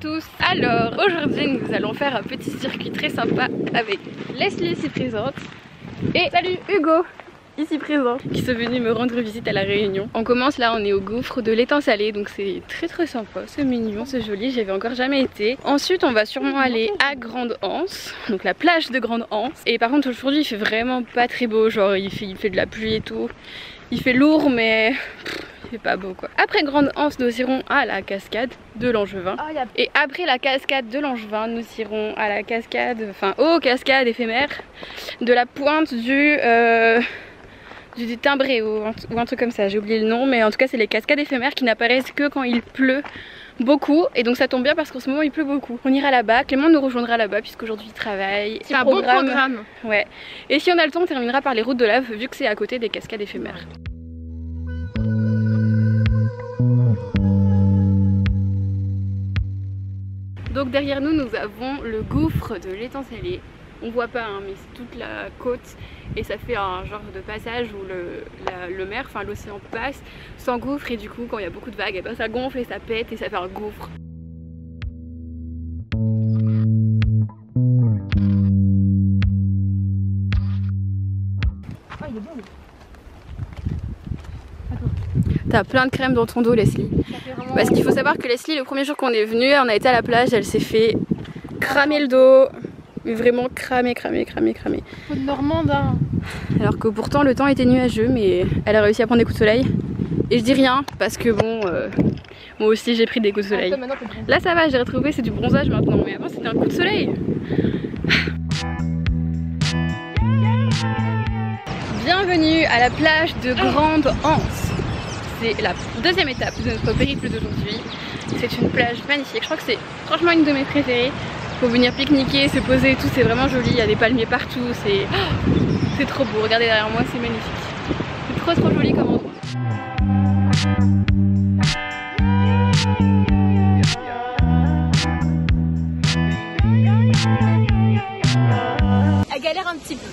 tous. Alors aujourd'hui nous allons faire un petit circuit très sympa avec Leslie ici présente et salut Hugo ici présent qui sont venus me rendre visite à la Réunion. On commence là, on est au gouffre de l'étang salé, donc c'est très sympa, c'est mignon, c'est joli, j'y avais encore jamais été. Ensuite on va sûrement aller à Grande Anse, donc la plage de Grande Anse. Et par contre aujourd'hui il fait vraiment pas très beau, genre il fait de la pluie et tout. Il fait lourd mais c'est pas beau quoi. Après Grande Anse nous irons à la cascade de Langevin. Et après la cascade de Langevin nous irons à la cascade, enfin aux cascades éphémères de la pointe du Timbré ou un truc comme ça, j'ai oublié le nom, mais en tout cas c'est les cascades éphémères qui n'apparaissent que quand il pleut beaucoup, et donc ça tombe bien parce qu'en ce moment il pleut beaucoup. On ira là-bas, Clément nous rejoindra là-bas puisqu'aujourd'hui il travaille. C'est un bon programme. Ouais. Et si on a le temps on terminera par les routes de lave vu que c'est à côté des cascades éphémères. Donc derrière nous nous avons le gouffre de l'étang salé. On voit pas hein, mais c'est toute la côte et ça fait un genre de passage où le mer, enfin l'océan passe, s'engouffre et du coup quand il y a beaucoup de vagues, et ben ça gonfle et ça pète et ça fait un gouffre. Oh, il est beau. T'as plein de crème dans ton dos Leslie. Parce qu'il faut savoir que Leslie, le premier jour qu'on est venu, on a été à la plage, elle s'est fait cramer le dos. Mais vraiment cramé. Peau de Normande hein. Alors que pourtant le temps était nuageux, mais elle a réussi à prendre des coups de soleil. Et je dis rien parce que bon, moi aussi j'ai pris des coups de soleil. Là ça va, j'ai retrouvé, c'est du bronzage maintenant, mais avant c'était un coup de soleil. Bienvenue à la plage de Grande Anse. C'est la deuxième étape de notre périple d'aujourd'hui. C'est une plage magnifique, je crois que c'est franchement une de mes préférées. Faut venir pique-niquer, se poser et tout, c'est vraiment joli, il y a des palmiers partout, c'est trop beau, regardez derrière moi, c'est magnifique. C'est trop joli comme endroit. Elle galère un petit peu.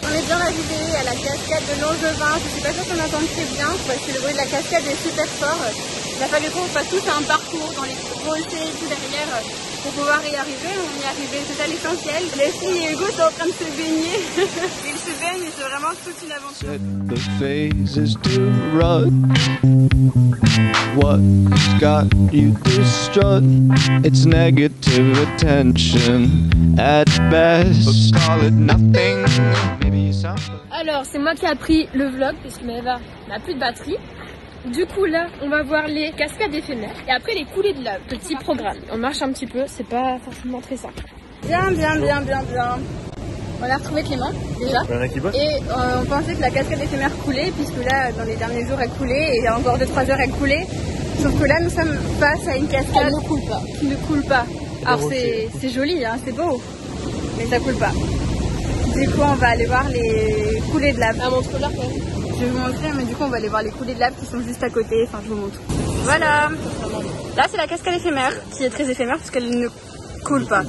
On est bien arrivé à la cascade de Langevin, je suis pas sûre qu'on entende très bien parce que le bruit de la cascade est super fort. Il a fallu qu'on fasse tout un parcours dans les rochers et tout derrière pour pouvoir y arriver. On y est arrivé, c'est ça l'essentiel. Leslie et Hugo sont en train de se baigner. Ils se baignent et c'est vraiment toute une aventure. What's got you distraught? It's negative attention at best. Call it nothing. Maybe some... Alors c'est moi qui ai pris le vlog puisque Maëva n'a plus de batterie. Du coup là on va voir les cascades éphémères et après les coulées de lave. Petit programme, on marche un petit peu, c'est pas forcément très simple. Bien. On a retrouvé Clément déjà et on pensait que la cascade éphémère coulait puisque là dans les derniers jours elle coulait et il y a encore 2-3 heures elle coulait. Sauf que là nous sommes face à une cascade qui ne coule pas. Alors c'est joli, hein, c'est beau, mais ça coule pas. Du coup on va aller voir les coulées de lave. Ah, montre-leur quand même. Je vais vous montrer, mais du coup on va aller voir les coulées de lave qui sont juste à côté, enfin je vous montre. Voilà. Là c'est la cascade éphémère, qui est très éphémère parce qu'elle ne coule pas.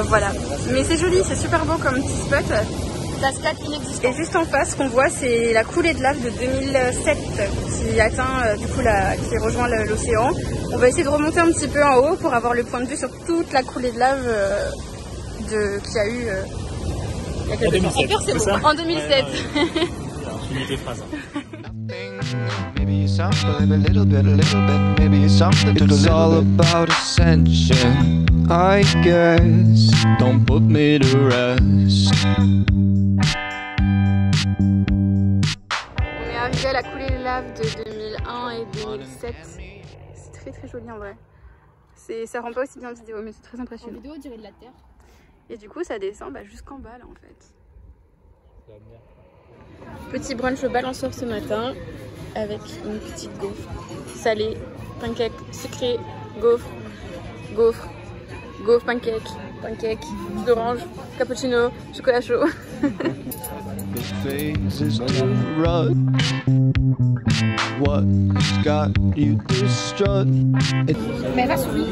Voilà. Mais c'est joli, c'est super beau comme petit spot. Cascade inexistante. Et juste en face, ce qu'on voit, c'est la coulée de lave de 2007 qui atteint, du coup, qui rejoint l'océan. On va essayer de remonter un petit peu en haut pour avoir le point de vue sur toute la coulée de lave qu'il y a eu il y a quelques temps. En 2007. Maybe something, a little bit, maybe something. It's all about ascension, I guess. Don't put me to rest. On est arrivé à la coulée de lave de 2001 et 2007. C'est très joli en vrai. Ça rend pas aussi bien en vidéo, mais c'est très impressionnant. En vidéo, on dirait de la terre. Et du coup, ça descend jusqu'en bas là en fait. Petit brunch au balançoire ce matin avec une petite gaufre salée, pancake sucré, gaufre, pancake, jus d'orange, cappuccino, chocolat chaud. Mais elle va sourire.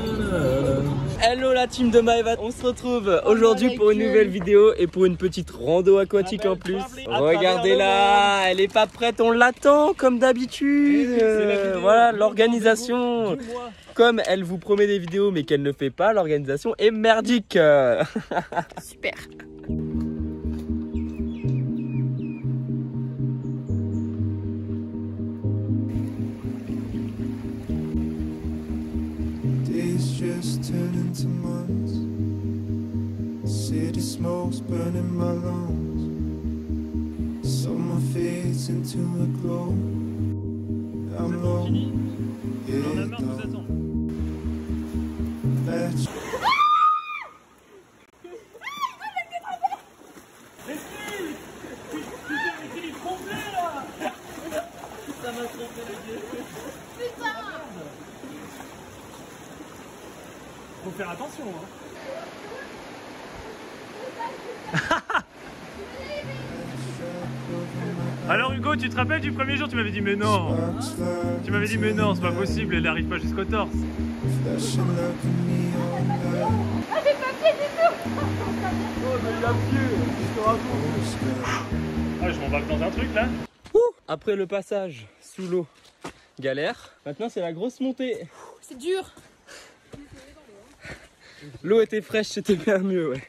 Hello la team de Maeva, on se retrouve aujourd'hui pour une nouvelle vidéo et pour une petite rando aquatique en plus. Regardez là, elle est pas prête, on l'attend comme d'habitude. Voilà l'organisation. Comme elle vous promet des vidéos mais qu'elle ne fait pas, l'organisation est merdique. Super. Days just turn into months. City smoke's burning my lungs. Summer fades into a glow. I'm low. Yeah, done. That's Faut faire attention hein. Alors Hugo, tu te rappelles du premier jour, tu m'avais dit mais non. Tu m'avais dit mais non, c'est pas possible, elle n'arrive pas jusqu'au torse. flashing up at me all night. Ah, j'ai pas pied du tout. Oh mais il a pied, je te raconte. Ah, je m'embarque dans un truc là. Après le passage sous l'eau, galère. Maintenant c'est la grosse montée. C'est dur. L'eau était fraîche, c'était bien mieux, ouais.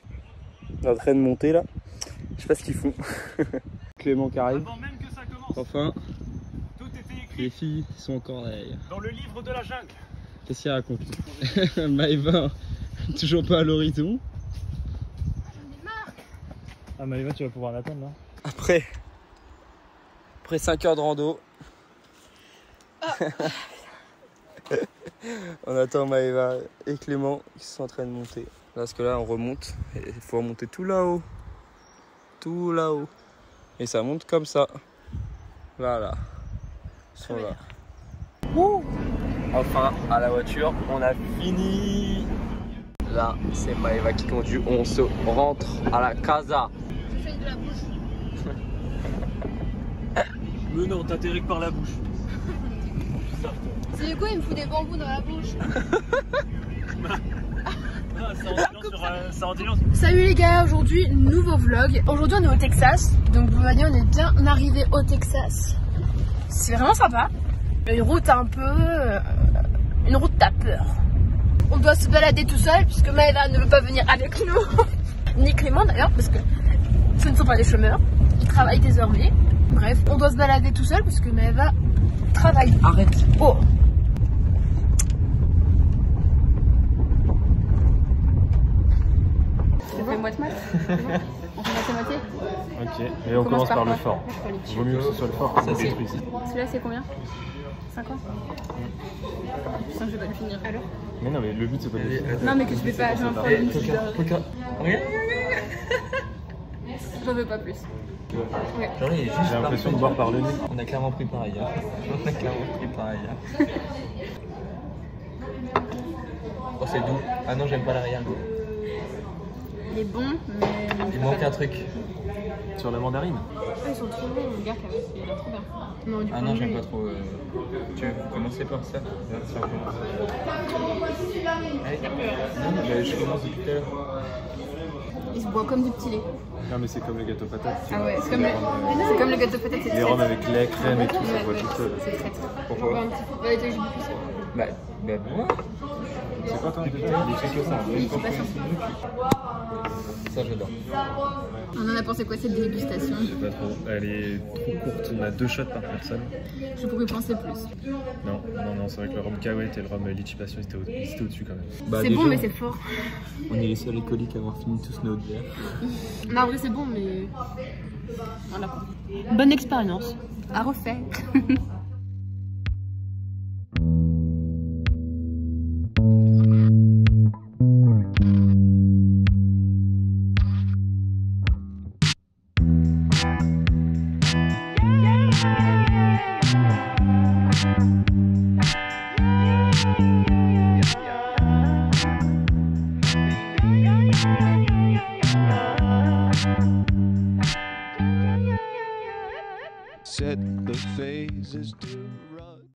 On est en train de monter là. Je sais pas ce qu'ils font. Clément qui arrive. Avant même que ça commence, Enfin, tout était écrit les filles sont encore derrière. dans le livre de la jungle. Qu'est-ce qu'il raconte? Maëva, toujours pas à l'horizon. Ah Maëva, tu vas pouvoir l'attendre là. Après 5 heures de rando, on attend Maëva et Clément qui sont en train de monter. Là, parce que là on remonte, il faut remonter tout là-haut. Tout là-haut. Et ça monte comme ça. Voilà. Ils sont là. Enfin, à la voiture, on a fini. Là, c'est Maëva qui conduit. On se rentre à la casa. Je fais de la bouche. Mais non, t'atterris que par la bouche. C'est quoi, il me fout des bambous dans la bouche. Ça en dit long. Salut les gars, aujourd'hui nouveau vlog. Aujourd'hui on est au Texas, donc vous voyez on est bien arrivé au Texas. C'est vraiment sympa. Une route un peu... une route à peur. On doit se balader tout seul puisque Maëva ne veut pas venir avec nous. Ni Clément d'ailleurs parce que ce ne sont pas des chômeurs. Ils travaillent désormais. Bref, on doit se balader tout seul parce que Maëva travaille. Arrête. Oh. Ça fait moite-moite. On fait moitié-moitié. Ok, et on commence par le fort. Il Vaut mieux que ce soit le fort qu'on détruise. Celui-là c'est combien? 50. Putain, je vais pas le finir. Alors Mais non, mais le but c'est pas de le finir. non, mais que je vais pas. Je vais en prendre une petite. J'en veux pas plus. J'ai l'impression de boire par le nez. On a clairement pris pareil. Oh, c'est doux. Ah non, j'aime pas l'arrière. Il est bon, mais. Il manque un truc. Sur la mandarine. Ils sont trop bons, le gars, il a l'air trop bien. Non, du Ah coup, non, j'aime pas trop. Tu veux commencer par ça? Non, mais je commence depuis tout à l'heure. il se boit comme du petit lait. Non, mais c'est comme le gâteau patate. Ah ouais, c'est comme le gâteau patate, c'est Les rhums avec lait, crème et tout, ça se voit ouais, tout seul. c'est très très. Pourquoi? Boire un petit peu. Ouais, je bois plus ça. Bah moi. C'est quoi toi? Oui, c'est pas sûr. Ça, j'adore. On en a pensé quoi cette dégustation? Je sais pas trop. Elle est trop courte. On a 2 shots par personne. Je pourrais penser plus. Non, c'est vrai que le rhum Cahuète et le rhum Litchi Passion ils étaient au-dessus quand même. Bah, C'est déjà, bon, mais c'est fort. on est les seuls alcooliques à avoir fini tous notre bière. Non, en vrai, c'est bon, mais. Voilà. Bonne expérience. À refaire.